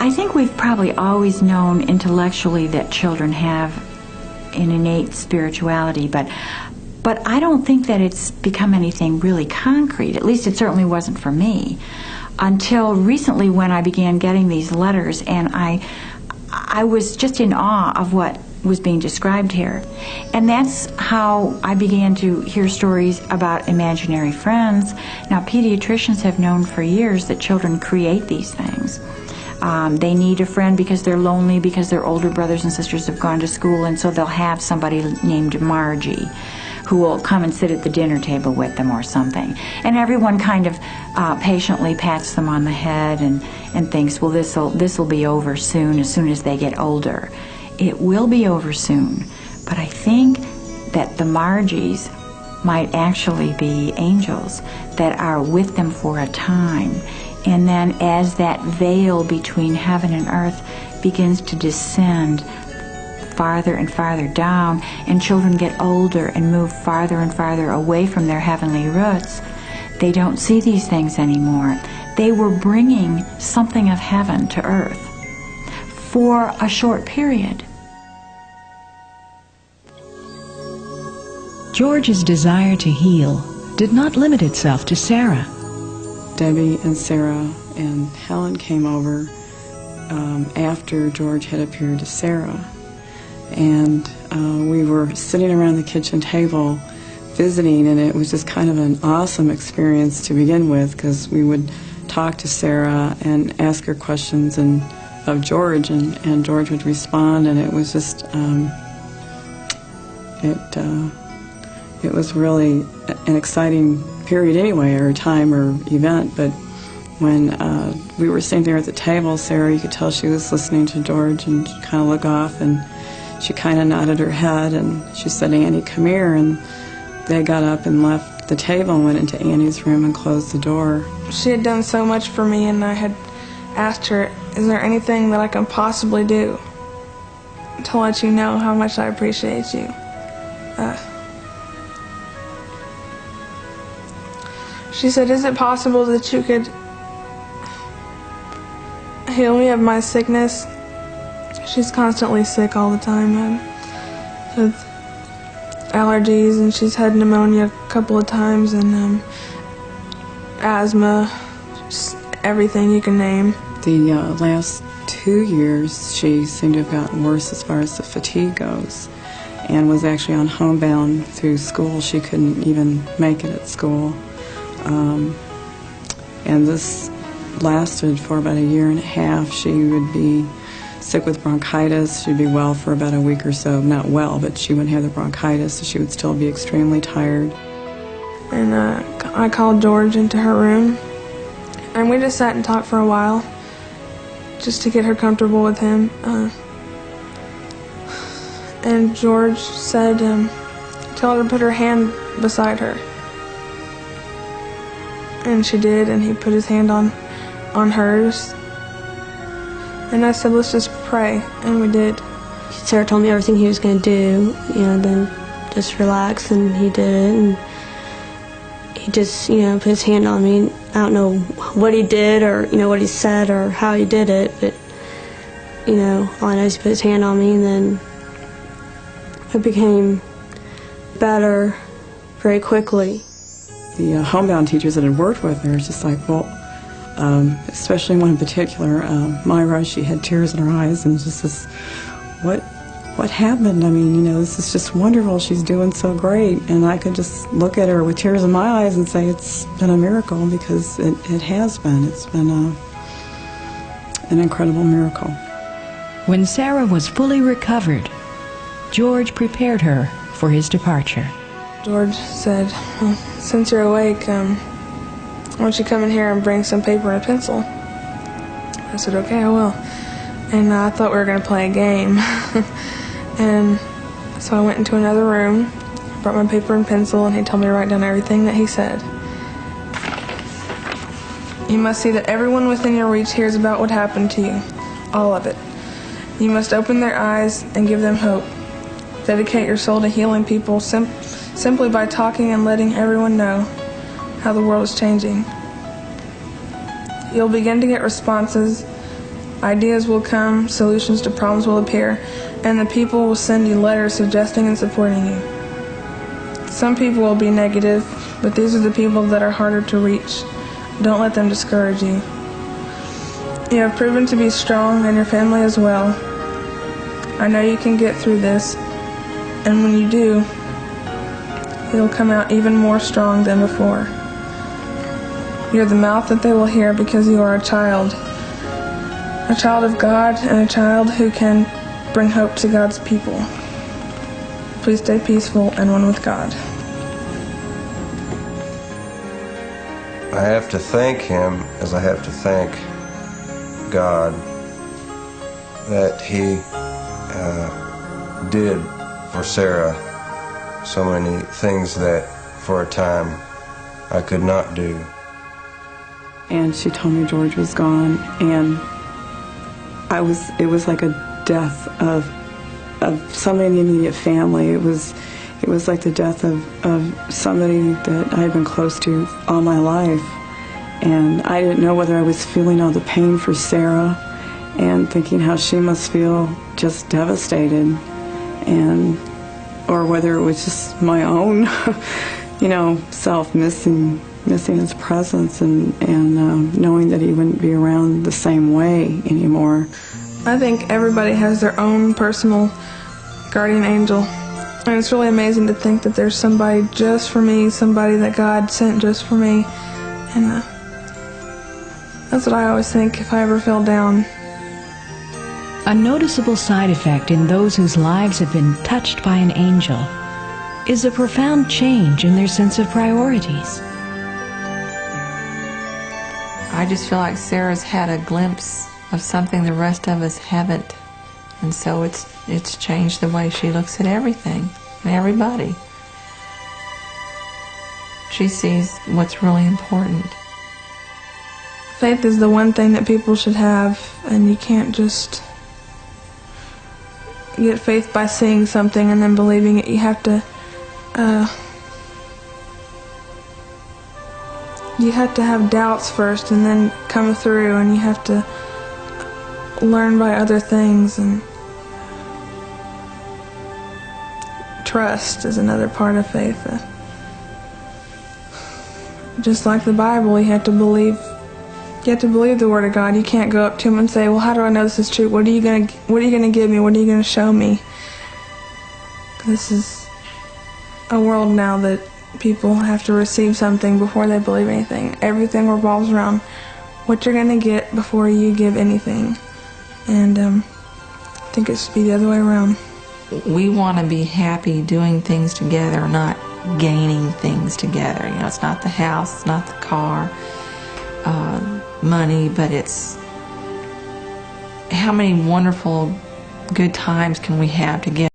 I think we've probably always known intellectually that children have an innate spirituality, but I don't think that it's become anything really concrete. At least it certainly wasn't for me until recently, when I began getting these letters, and I was just in awe of what was being described here. And that's how I began to hear stories about imaginary friends. Now, pediatricians have known for years that children create these things. They need a friend because they're lonely, because their older brothers and sisters have gone to school, and so they'll have somebody named Margie who will come and sit at the dinner table with them or something. And everyone kind of patiently pats them on the head and thinks, well, this'll be over soon as they get older. It will be over soon, but I think that the Margies might actually be angels that are with them for a time. And then as that veil between heaven and earth begins to descend farther and farther down, and children get older and move farther and farther away from their heavenly roots, they don't see these things anymore. They were bringing something of heaven to earth for a short period. George's desire to heal did not limit itself to Sarah. Debbie and Sarah and Helen came over after George had appeared to Sarah. And we were sitting around the kitchen table visiting, and it was just kind of an awesome experience to begin with, because we would talk to Sarah and ask her questions of George, and George would respond, and it was just, it was really an exciting period anyway, or time or event. But when we were sitting there at the table, Sarah, you could tell she was listening to George, and she'd kind of look off, and she kind of nodded her head, and she said, "Annie, come here." And they got up and left the table and went into Annie's room and closed the door. She had done so much for me, and I had asked her, is there anything that I can possibly do to let you know how much I appreciate you? She said, is it possible that you could heal me of my sickness? She's constantly sick all the time with allergies, and she's had pneumonia a couple of times, and asthma, just everything you can name. The last 2 years, she seemed to have gotten worse as far as the fatigue goes, and was actually on homebound through school. She couldn't even make it at school. And this lasted for about 1.5 years. She would be sick with bronchitis. She'd be well for about a week or so. Not well, but she wouldn't have the bronchitis, so she would still be extremely tired. And I called George into her room, and we just sat and talked for a while, just to get her comfortable with him. And George said, tell her to put her hand beside her. And she did, and he put his hand on hers. And I said, let's just pray, and we did. Sarah told me everything he was going to do, then just relax, and he did it, and he just, put his hand on me. I don't know what he did, or, what he said, or how he did it, but, all I know is he put his hand on me, and then it became better very quickly. The homebound teachers that had worked with her was just like, well, especially one in particular, Myra, she had tears in her eyes, and just this, what happened? I mean, this is just wonderful. She's doing so great. And I could just look at her with tears in my eyes and say it's been a miracle, because it has been. It's been an incredible miracle. When Sarah was fully recovered, George prepared her for his departure. George said, well, since you're awake, why don't you come in here and bring some paper and a pencil? I said, okay, I will. And I thought we were going to play a game. And so I went into another room, brought my paper and pencil, and he told me to write down everything that he said. You must see that everyone within your reach hears about what happened to you, all of it. You must open their eyes and give them hope. Dedicate your soul to healing people simply by talking and letting everyone know how the world is changing. You'll begin to get responses Ideas will come, solutions to problems will appear, and the people will send you letters suggesting and supporting you. Some people will be negative, but these are the people that are harder to reach. Don't let them discourage you. You have proven to be strong, and your family as well. I know you can get through this, and when you do, you'll come out even more strong than before. You're the mouth that they will hear because you are a child of God and a child who can bring hope to God's people. Please stay peaceful and one with God. I have to thank Him as I have to thank God that He did for Sarah so many things that for a time I could not do. And she told me George was gone, and it was like a death of somebody in the immediate family. It was like the death of somebody that I had been close to all my life. And I didn't know whether I was feeling all the pain for Sarah and thinking how she must feel just devastated, or whether it was just my own self missing his presence and knowing that he wouldn't be around the same way anymore. I think everybody has their own personal guardian angel. And it's really amazing to think that there's somebody just for me, somebody that God sent just for me. And that's what I always think if I ever fell down. A noticeable side effect in those whose lives have been touched by an angel is a profound change in their sense of priorities. I just feel like Sarah's had a glimpse of something the rest of us haven't. And so it's changed the way she looks at everything and everybody. She sees what's really important. Faith is the one thing that people should have, and you can't just get faith by seeing something and then believing it. You have to have doubts first and then come through, and you have to learn by other things, and trust is another part of faith. Just like the Bible, you have to believe the Word of God. You can't go up to Him and say, well, how do I know this is true? What are you going to give me? What are you going to show me? This is a world now that people have to receive something before they believe anything. Everything revolves around what you're going to get before you give anything. And I think it should be the other way around. We want to be happy doing things together, not gaining things together. It's not the house, it's not the car, money, but it's how many wonderful, good times can we have together.